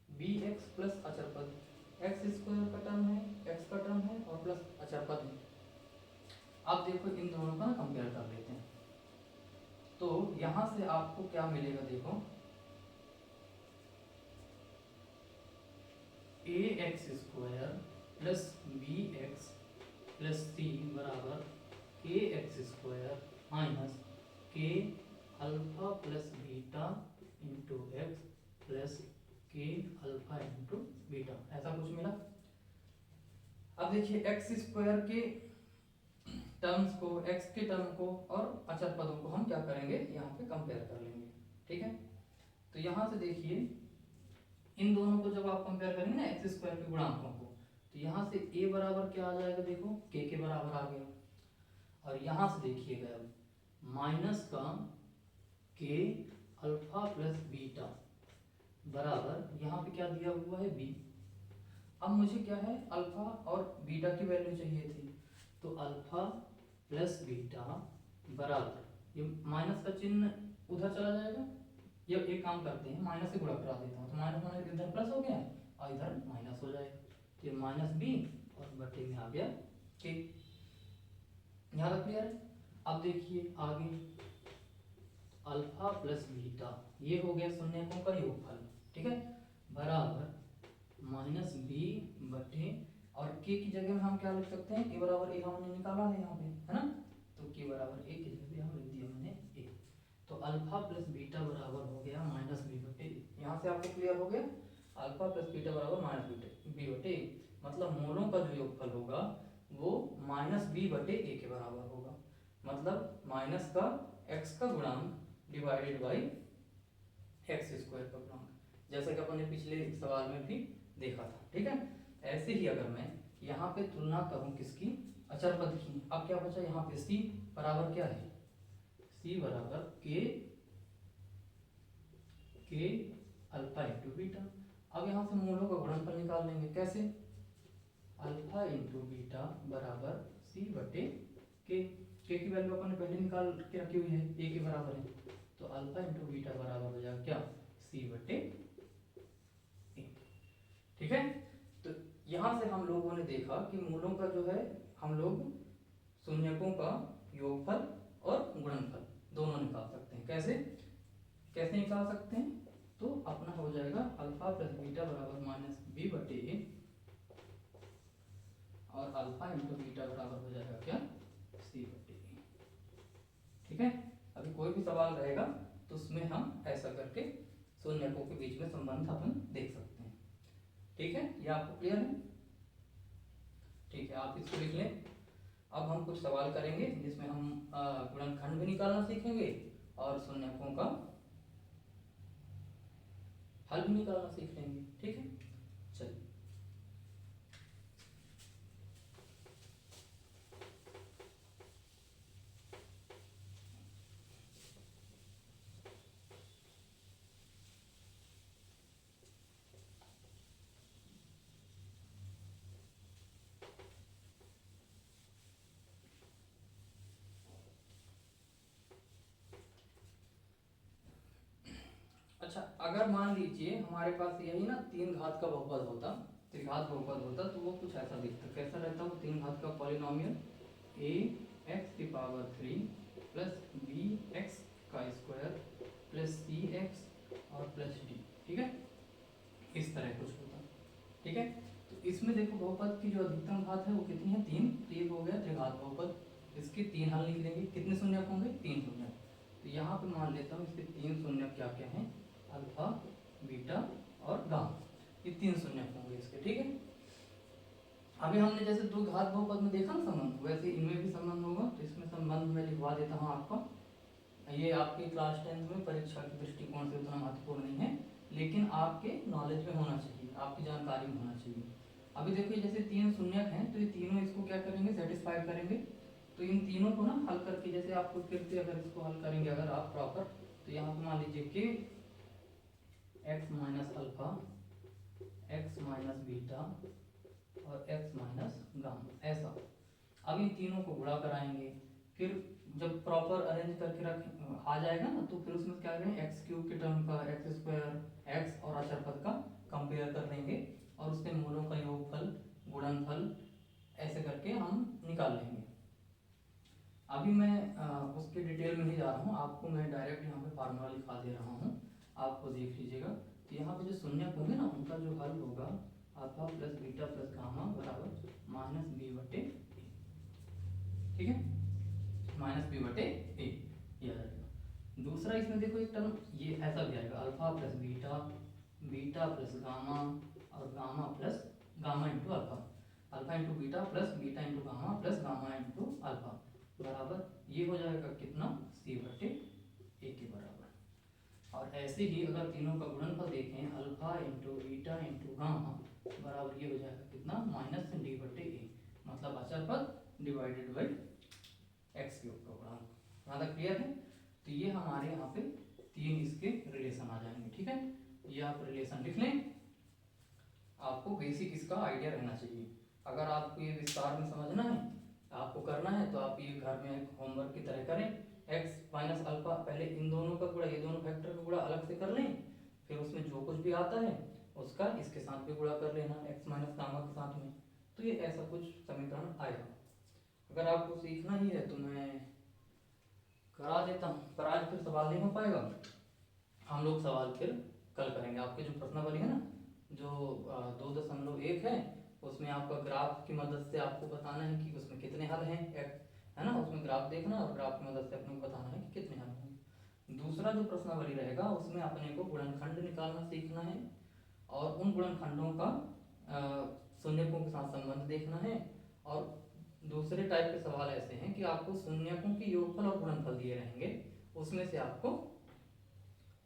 B X plus अचर पद, एक्स स्क्वायर का टर्म है, एक्स का टर्म है और प्लस अचर पद है। अब देखो इन दोनों का कंपेयर कर लेते हैं, तो यहाँ से आपको क्या मिलेगा, देखो A X square plus B X plus C बराबर K X square minus K alpha plus beta into X plus K alpha into beta, ऐसा कुछ मिला। अब देखिए एक्स स्क्वायर के टर्म्स को, एक्स के टर्म को और अचर पदों को हम क्या करेंगे, यहाँ पे कंपेयर कर लेंगे, ठीक है। तो यहाँ से देखिए इन दोनों को जब आप कंपेयर करेंगे ना एक्स स्क्वायर के गुणांकों को, तो यहाँ से a बराबर क्या आ जाएगा, देखो k के बराबर आ गया, और यहाँ से देखिएगा अब माइनस का k अल्फा प्लस बीटा बराबर यहाँ पे क्या दिया हुआ है b। अब मुझे क्या है अल्फा और बीटा की वैल्यू चाहिए थी, तो अल्फा प्लस बीटा बराबर, ये माइनस का चिन्ह उधर चला जाएगा, ये एक काम करते हैं माइनस से गुणा करा देता हूँ, तो माइनस माइनस इधर प्लस हो गया और इधर माइनस हो जाएगा, तो ये माइनस बी और बटे में आ गया के। यहाँ तक क्लियर है? अब देखिए आगे अल्फा प्लस बीटा, ये हो गया शून्यकों का योगफल, ठीक है, बराबर माइनस बी बटे, और के की जगह में हम क्या लिख सकते हैं, के बराबर ए हमने निकाला है यहाँ पे, है ना, तो के बराबर ए की जगह हम लिख दिया मैंने ए, तो अल्फा प्लस बीटा बराबर हो गया माइनस बी बटे, यहाँ से आपको क्लियर हो गया, अल्फा प्लस बीटा बराबर माइनस बी बटे, मतलब मोलों का जो योगफल होगा वो माइनस बी बटे ए के बराबर होगा, मतलब माइनस का एक्स का गुणांक डिवाइडेड बाई एक्स स्क्वायर का गुणांक, जैसा कि अपन ने पिछले सवाल में भी देखा था, ठीक है। ऐसे ही अगर मैं यहाँ पे तुलना करूँ किसकी, अचर पद की, अब क्या बचा यहाँ पे c बराबर क्या है, c बराबर के अल्फा इंटू बीटा। अब यहाँ से मूलों का गुणनफल निकाल लेंगे, कैसे, अल्फा इंटू बीटा बराबर c बटे के की वैल्यू अपन ने पहले निकाल के रखी हुई है, a के बराबर है, तो अल्फा इंटू बीटा बराबर हो जाएगा क्या c बटे ए, ठीक है। तो यहाँ से हम लोगों ने देखा कि मूलों का जो है हम लोग शून्यकों का योगफल और गुणनफल दोनों निकाल सकते हैं, कैसे कैसे निकाल सकते हैं, तो अपना हो जाएगा अल्फा प्लस बीटा बराबर माइनस बी बटे ए, और अल्फा इंटू बीटा बराबर हो जाएगा क्या सी बटे ए, ठीक है। अभी कोई भी सवाल रहेगा तो उसमें हम ऐसा करके शून्यकों के बीच में संबंध अपन देख सकते हैं, ठीक है। ये आपको क्लियर है? ठीक है, आप इसको लिख लें। अब हम कुछ सवाल करेंगे जिसमें हम गुणनखंड भी निकालना सीखेंगे और शून्यकों का हल भी निकालना सीख लेंगे, ठीक है। अगर मान लीजिए हमारे पास यही ना 3 घात का बहुपद होता, त्रिघात बहुपद होता, तो वो कुछ ऐसा दिखता। कैसा रहता वो 3 घात का पॉलिनोमियल, ए एक्स की पावर 3 प्लस बी एक्स का स्क्वायर प्लस सी एक्स और प्लस डी, ठीक है, इस तरह कुछ होता। ठीक है, तो इसमें देखो बहुपद की जो अधिकतम घात है वो कितनी है, 3। तो ये हो गया त्रिघात बहुपद। इसके 3 हल लिख लेंगे। कितने शून्यक होंगे, 3 शून्यक। तो यहाँ पे मान लेता हूँ इसके 3 शून्यक क्या क्या हैं, अल्फा बीटा और गामा, ये 3 शून्यक होंगे इसके। ठीक है, अभी हमने जैसे दो घात बहुपद में देखा ना संबंध, वैसे इनमें भी संबंध होगा। तो इसमें संबंध मैं लिखवा देता हूँ आपका। ये आपके क्लास 10th में परीक्षा के दृष्टिकोण से उतना महत्वपूर्ण नहीं है, लेकिन आपके नॉलेज में होना चाहिए, आपकी जानकारी में होना चाहिए। अभी देखिए जैसे 3 शून्यक हैं, तो ये तीनों इसको क्या करेंगे, सेटिस्फाई करेंगे। तो इन तीनों को ना हल करके, जैसे आपको फिर से अगर इसको हल करेंगे अगर आप प्रॉपर, तो यहाँ पे मान लीजिए कि x minus alpha, x minus beta और x माइनस गामा, ऐसा। अब इन तीनों को गुणा कराएंगे, फिर जब प्रॉपर अरेंज करके रख आ जाएगा ना, तो फिर उसमें क्या करेंगे, एक्स क्यूब के टर्म का एक्स स्क्वायर एक्स और अचर पद का कंपेयर कर लेंगे और उसके मूलों का योगफल गुणनफल ऐसे करके हम निकाल लेंगे। अभी मैं उसके डिटेल में नहीं जा रहा हूँ, आपको मैं डायरेक्ट यहाँ पे फार्मूला लिखा दे रहा हूँ, आपको देख लीजिएगा। तो यहाँ पे जो शून्यक होंगे ना, उनका जो हल होगा alpha plus beta plus gamma बराबर माइनस बी बटे ए। ठीक है, माइनस बी बटे ए, ये आ जाएगा। दूसरा इसमें देखो एक टर्म ये ऐसा भी आएगा, alpha plus beta, beta plus gamma और gamma plus gamma into alpha, alpha into beta plus beta into gamma plus gamma into alpha बराबर ये हो जाएगा कितना, सी बटे ए के बराबर। और ऐसे ही अगर तीनों का गुणनफल देखें, alpha into beta into gamma बराबर ये हो जाएगा कितना, माइनस डी बटे ए, मतलब अचर पद डिवाइडेड बाई एक्स क्यूब का गुणांक। यहाँ तक क्लियर है। तो ये हमारे यहाँ पे 3 इसके रिलेशन आ जाएंगे। ठीक है, ये आप रिलेशन लिख लें, आपको बेसिक इसका आइडिया रहना चाहिए। अगर आपको ये विस्तार में समझना है, आपको करना है, तो आप ये घर में एक होमवर्क की तरह करें। एक्स माइनस अल्फा, पहले इन दोनों का गुणा, ये दोनों फैक्टर का गुणा अलग से कर लें, फिर उसमें जो कुछ भी आता है उसका इसके साथ भी गुणा कर लेना, एक्स माइनस गामा के साथ में। तो ये ऐसा कुछ समीकरण आएगा। अगर आपको सीखना ही है तो मैं करा देता हूँ, पर आज फिर सवाल नहीं हो पाएगा। हम लोग सवाल फिर कल करेंगे। आपके जो प्रश्नावली है ना, जो 2.1 है, उसमें आपका ग्राफ की मदद से आपको बताना है कि उसमें कितने हल हैं, है ना, उसमें ग्राफ देखना और ग्राफ की मदद से अपने को बताना है कि कितने हल हैं। दूसरा जो प्रश्नावली रहेगा उसमें अपने को गुणनखंड निकालना सीखना है और उन गुणनखंडों का शून्यकों के साथ संबंध देखना है। और दूसरे टाइप के सवाल ऐसे हैं कि आपको शून्यकों की योगफल और गुणनफल दिए रहेंगे, उसमें से आपको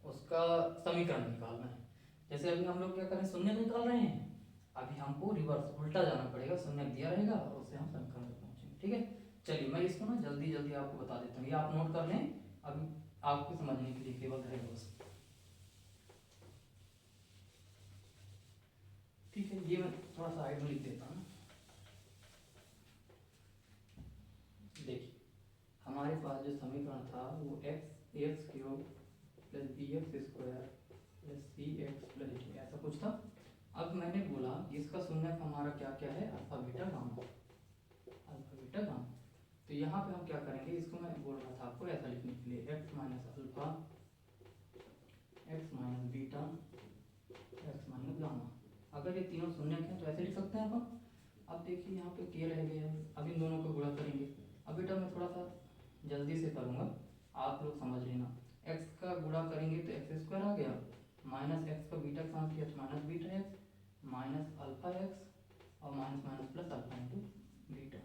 उसका समीकरण निकालना है। जैसे अभी हम लोग क्या करें, शून्य निकाल रहे हैं, अभी हमको रिवर्स उल्टा जाना पड़ेगा, शून्य दिया रहेगा और उससे हम समीकरण तक पहुंचेंगे। ठीक है, चलिए मैं इसको ना जल्दी जल्दी आपको बता देता हूँ, ये आप नोट कर लें, अभी आपके समझने के लिए केवल रहेगा बस। ठीक है, ये मैं थोड़ा सा साइड में लिख देता हूँ। देखिए हमारे पास जो समीकरण था वो x cube plus B x square plus c x plus d, ऐसा कुछ था। अब मैंने बोला इसका शून्यक हमारा क्या क्या है, alpha beta gamma, alpha beta gamma. तो यहाँ पे हम क्या करेंगे, इसको मैं बोल रहा था आपको ऐसा लिखने के लिए, x minus alpha, x minus beta, x minus gamma. अगर ये तीनों शून्यक हैं तो ऐसे लिख सकते हैं अपन। अब देखिए यहाँ पे के रह गया, अब इन दोनों को गुणा करेंगे। अब बेटा मैं थोड़ा सा जल्दी से करूँगा, आप लोग समझ लेना। x का गुणा करेंगे तो एक्स स्क्वायर आ गया, माइनस एक्स का बीटा के साथ किया तो minus beta x, minus alpha x और minus minus plus alpha into beta,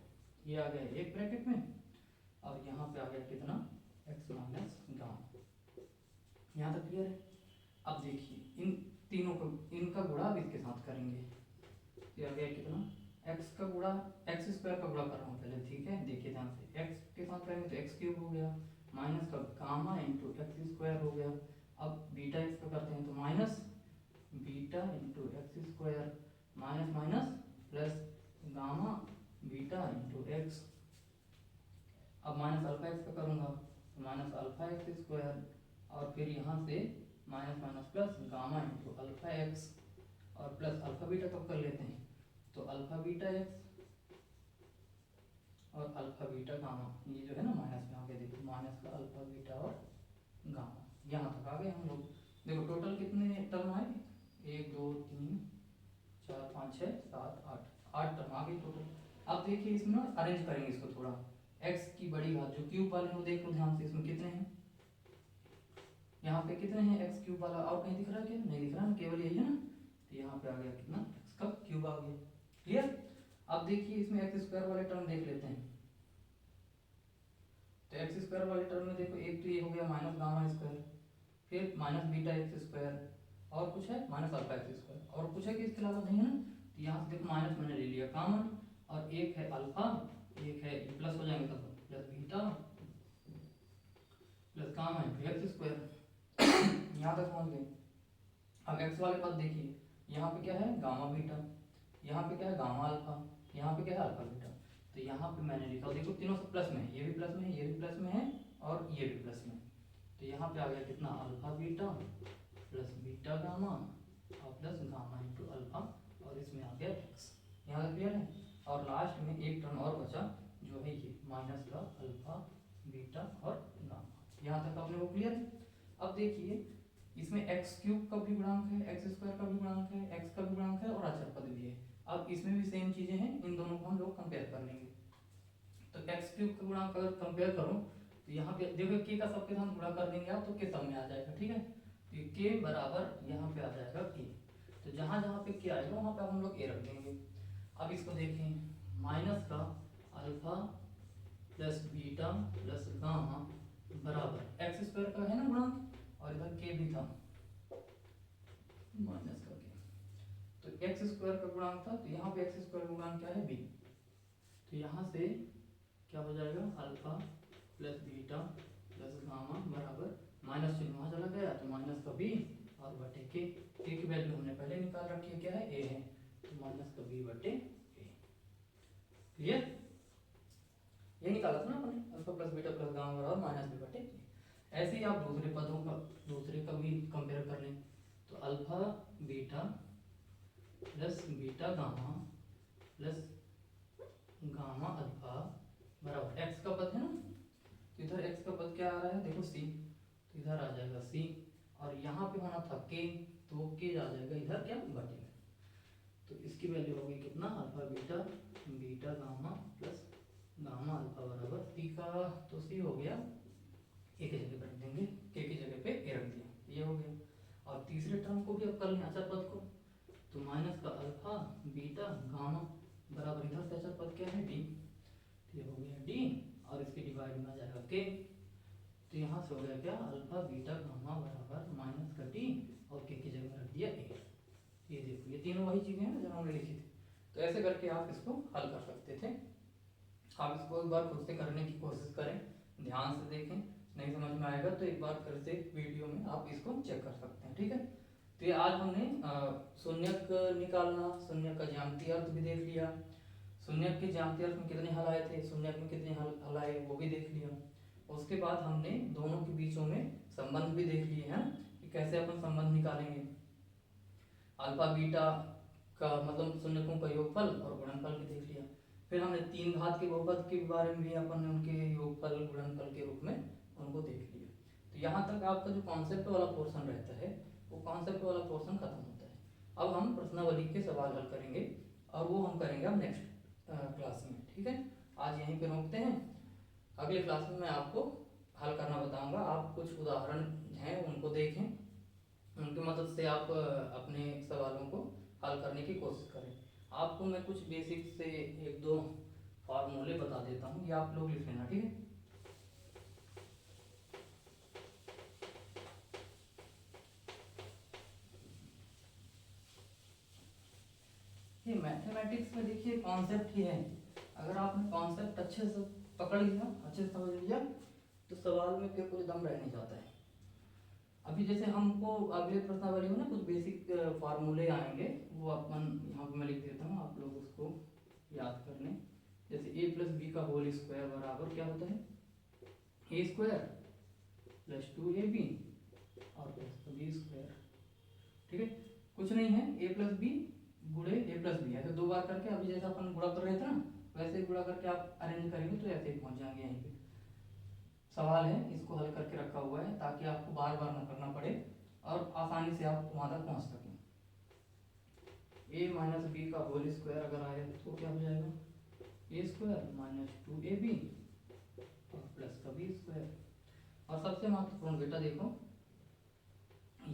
ये आ गया एक ब्रैकेट में। और यहाँ पे आ गया कितना, एक्स माइनस गामा। यहाँ तक क्लियर है। अब देखिए इन तीनों को, इनका गुणा अब इसके साथ करेंगे, ये आ गया कितना, x का गुणा, एक्स स्क्वायर का गुणा कर रहा हूँ पहले, ठीक है, देखिए ध्यान से, x के साथ करेंगे तो एक्स क्यूब हो गया, माइनस का गामा इंटू एक्स स्क्वायर हो गया। अब बीटा एक्स का करते हैं तो minus beta into x square minus minus plus gamma beta into x. अब माइनस अल्फा एक्स का करूँगा तो माइनस अल्फा एक्स स्क्वायर और फिर यहाँ से minus minus plus gamma into alpha x और प्लस अल्फा बीटा कब कर लेते हैं, तो अल्फा बीटा एक्स और अल्फा बीटा गामा, ये जो है ना माइनस में आ गया, देखो माइनस का अल्फा बीटा और गामा, यहाँ तक आ गए हम लोग। देखो टोटल कितने टर्म आए, 1 2 3 4 5 6 7 8 टर्म आ गई टोटल। अब देखिए इसमें अरेंज करेंगे इसको थोड़ा, x की बड़ी घात जो क्यूब वाले हैं वो देख लो ध्यान से, इसमें कितने हैं, यहाँ पे कितने हैं x क्यूब वाला, और कहीं दिख रहा है क्या, नहीं दिख रहा ना, केवल यही है ना, तो यहाँ पे आ गया कितना, x का क्यूब आ गया। क्लियर। अब देखिए इसमें एक्स स्क्वायर वाले टर्म देख लेते हैं, तो एक्स स्क्वायर वाले टर्म में देखो एक तो ये हो गया माइनस गामा स्क्वायर, फिर माइनस बीटा एक्स स्क्वायर, और कुछ है माइनस अल्फा एक्स स्क्वायर, और कुछ है कि इसके अलावा नहीं है ना, तो यहाँ से देखो माइनस मैंने ले लिया कॉमन, और एक है अल्फा, एक है प्लस हो जाएंगे तब plus beta plus gamma into x square. यहाँ तक पहुँच गए। अब एक्स वाले पद देखिए, यहाँ पे क्या है गामा बीटा, यहाँ पे क्या है गामा अल्फा, यहाँ पे क्या है अल्फा बीटा, तो यहाँ पे मैंने लिखा देखो तीनों से प्लस में है, ये भी प्लस में है, ये भी प्लस में है और ये भी प्लस में है, तो यहाँ पे आ गया कितना alpha beta plus beta gamma और प्लस गामा इंटू अल्फा, और इसमें आ गया एक्स। यहाँ तक क्लियर है। और लास्ट में एक टर्म और बचा जो है ये माइनस का अल्फा बीटा और गामा, यहाँ तक आपने वो क्लियर है। अब देखिए इसमें एक्स क्यूब का भी गुणांक है, एक्स स्क्वायर का भी गुणांक है, एक्स का भी गुणांक है और अचर पद भी है। अब इसमें भी सेम चीजें हैं, इन दोनों को हम लोग कंपेयर कर लेंगे। तो एक्स क्यूब का गुणांक अगर कंपेयर करो तो यहाँ पे देखो के का सबके साथ गुणा कर देंगे आप तो के सब में आ जाएगा, ठीक है, तो के बराबर यहाँ पे आ जाएगा के, तो जहाँ जहाँ पे के आएगा वहाँ पे हम लोग ए रख देंगे। अब इसको देखें, माइनस का alpha plus beta plus gamma बराबर एक्स स्क्वायर का है ना गुणांक और इधर के भी था माइनस का के, तो एक्स स्क्वायर का गुणांक था, तो यहाँ पे एक्स स्क्वायर का गुणांक क्या है बी, तो यहाँ से क्या हो जाएगा alpha plus beta plus gamma बराबर माइनस चिन्ह वहाँ चला गया तो माइनस का बी और बटे के की वैल्यू हमने पहले निकाल रखी है, क्या है ए है, तो माइनस का बी बटे ए। क्लियर, ये निकाला था ना अपने, alpha plus beta plus gamma बराबर माइनस बी बटे ए। ऐसे ही आप दूसरे पदों का दूसरे का भी कंपेयर कर लें, तो alpha beta plus beta gamma plus gamma alpha बराबर एक्स का पद है ना, तो इधर एक्स का पद क्या आ रहा है देखो सी, तो इधर आ जाएगा सी, और यहाँ पे होना था के, तो के आ जाएगा इधर क्या बटे में, तो इसकी वैल्यू होगी कितना alpha beta beta gamma plus gamma alpha बराबर सी का, तो सी हो गया ए की जगह रख देंगे, के की जगह पे ए रख दिया, ये हो गया। और तीसरे टर्म को भी अब कर लें अचर पद को, तो माइनस का अल्फा बीटा गामा बराबर इधर से अचर पद क्या है डी, तो ये हो गया डी और इसके डिवाइड में आ जाएगा के, तो यहाँ से हो गया क्या अल्फा बीटा गामा बराबर माइनस का डी और के की जगह रख दिया ए। ये देखो ये तीनों वही चीजें हैं ना जो हमने लिखी थी, तो ऐसे करके आप इसको हल कर सकते थे। आप इसको एक बार खुद से करने की कोशिश करें, ध्यान से देखें, नहीं समझ में आएगा तो एक बार फिर से वीडियो में आप इसको चेक कर सकते हैं, ठीक है। तो ये आज हमने शून्यक निकालना, शून्यक का ज्यामितीय अर्थ भी देख लिया, शून्यक के ज्यामितीय अर्थ में कितने हल आए थे, शून्यक में कितने हल आए वो भी देख लिया। उसके बाद हमने दोनों के बीचों में संबंध भी देख लिए हैं कि कैसे अपन संबंध निकालेंगे, अल्फा बीटा का मतलब शून्यकों का योगफल और गुणनफल भी देख लिया। फिर हमने तीन घात के बहुपद के बारे में भी अपन ने उनके योगफल गुणनफल के रूप में उनको देख लिया। तो यहाँ तक आपका जो कॉन्सेप्ट वाला पोर्शन रहता है वो कॉन्सेप्ट वाला पोर्शन खत्म होता है। अब हम प्रश्नावली के सवाल हल करेंगे और वो हम करेंगे अब नेक्स्ट क्लास में, ठीक है। आज यहीं पे रोकते हैं, अगले क्लास में मैं आपको हल करना बताऊंगा। आप कुछ उदाहरण हैं उनको देखें, उनकी मदद से आप अपने सवालों को हल करने की कोशिश करें। आपको मैं कुछ बेसिक से एक दो फार्मूले बता देता हूँ, ये आप लोग लिख लेना, ठीक है। ये मैथमेटिक्स में देखिए कॉन्सेप्ट ही है, अगर आपने कॉन्सेप्ट अच्छे से पकड़ लिया, अच्छे से समझ लिया तो सवाल में फिर कुछ दम रह नहीं जाता है। अभी जैसे हमको अगले प्रश्नावली में ना कुछ बेसिक फार्मूले आएंगे, वो अपन यहाँ पे मैं लिख देता हूँ, आप लोग उसको याद कर लें। जैसे a प्लस बी का होल स्क्वायर बराबर क्या होता है, a स्क्वायर प्लस 2ab और प्लस का बी स्क्वायर। ठीक है, कुछ नहीं है, ए प्लस बी गुणे ए प्लस बी, ऐसे दो बार करके अभी जैसा अपन गुणा कर रहे थे ना वैसे ही गुणा करके आप अरेंज करेंगे तो ऐसे ही पहुंच जाएंगे यहीं पे। सवाल है, इसको हल करके रखा हुआ है ताकि आपको बार बार ना करना पड़े और आसानी से आप वहां तक पहुंच सकें। ए माइनस बी का होल स्क्वायर अगर आए तो क्या हो जाएगा, ए स्क्वायर माइनस 2ab और प्लस का बी स्क्वायर। और सबसे महत्वपूर्ण बेटा देखो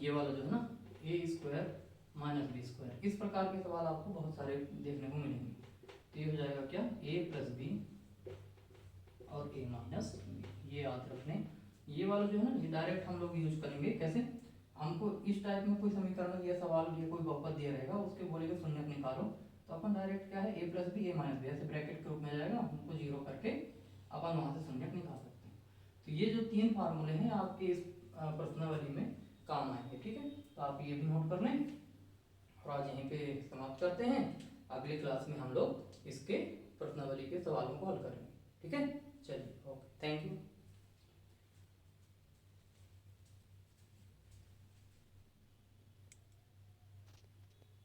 ये वाला जो है ना, ए स्क्वायर माइनस बी स्क्वायर, इस प्रकार के सवाल आपको बहुत सारे देखने को मिलेंगे। तो ये हो जाएगा क्या, ए प्लस बी और ए माइनस बी, ये याद रखने। ये वाला जो है ना, ये डायरेक्ट हम लोग यूज करेंगे। कैसे, हमको इस टाइप में कोई समीकरण या सवाल या कोई बहुपद दिया रहेगा, उसके बोलेंगे शून्यक निकालो, तो अपन डायरेक्ट क्या है, ए प्लस बी ए माइनस बी ऐसे ब्रैकेट के रूप में जाएगा, हमको जीरो करके अपन वहां से शून्यक निकाल सकते हैं। तो ये जो तीन फार्मूले हैं आपके इस प्रश्नावली में काम आएंगे। ठीक है, तो आप ये भी नोट कर लें और आज यहीं पे समाप्त करते हैं। अगली क्लास में हम लोग इसके प्रश्नावली के सवालों को हल करेंगे। ठीक है, चलिए, ओके, थैंक यू।